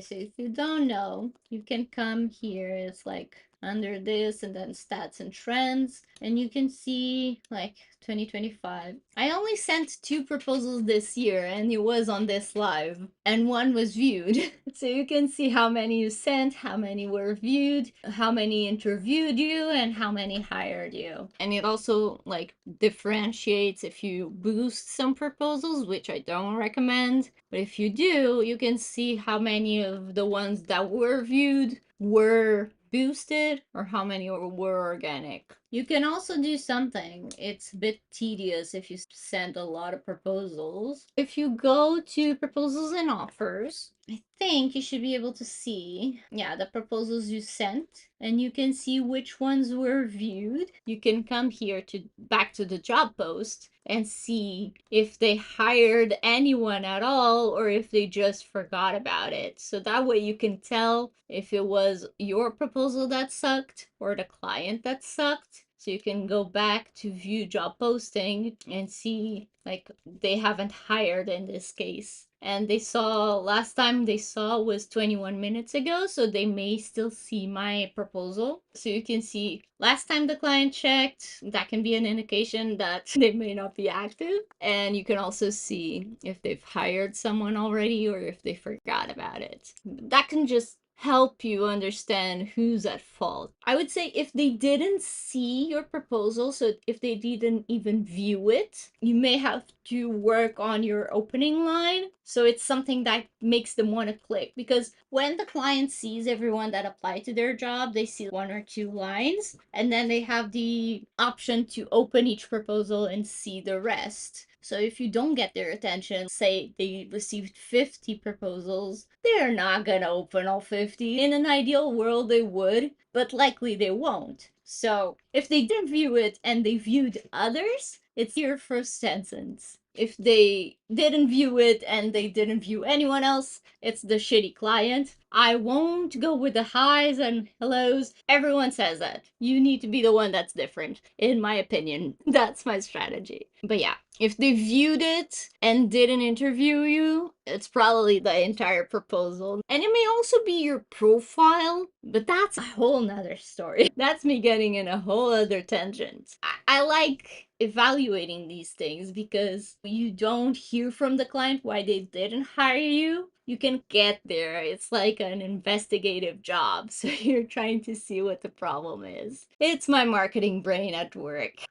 So if you don't know, you can come here. It's like under this and then stats and trends, and you can see like 2025. I only sent 2 proposals this year and it was on this live and one was viewed. So you can see how many you sent, how many were viewed, how many interviewed you, and how many hired you. And it also like differentiates if you boost some proposals, which I don't recommend, but if you do, you can see how many of the ones that were viewed were boosted or how many were organic. You can also do something. It's a bit tedious if you send a lot of proposals. If you go to proposals and offers, I think you should be able to see, yeah, the proposals you sent, and you can see which ones were viewed. You can come here to back to the job post and see if they hired anyone at all or if they just forgot about it. So that way you can tell if it was your proposal that sucked or the client that sucked. So you can go back to view job posting and see like they haven't hired in this case. And they saw last time they saw was 21 minutes ago, so they may still see my proposal. So you can see last time the client checked, that can be an indication that they may not be active. And you can also see if they've hired someone already or if they forgot about it. That can just help you understand who's at fault. I would say if they didn't see your proposal, so if they didn't even view it, you may have to work on your opening line. So it's something that makes them want to click, because when the client sees everyone that applied to their job, they see 1 or 2 lines, and then they have the option to open each proposal and see the rest. So if you don't get their attention, say they received 50 proposals, they're not gonna open all 50. In an ideal world, they would, but likely they won't. So if they didn't view it and they viewed others, it's your first sentence. If they didn't view it and they didn't view anyone else, it's the shitty client. I won't go with the highs and hellos. Everyone says that. You need to be the one that's different, in my opinion. That's my strategy. But yeah, if they viewed it and didn't interview you, it's probably the entire proposal. And it may also be your profile, but that's a whole nother story. That's me getting in a whole other tangent. I like evaluating these things because you don't hear from the client why they didn't hire you. You can get there. It's like an investigative job. So you're trying to see what the problem is. It's my marketing brain at work.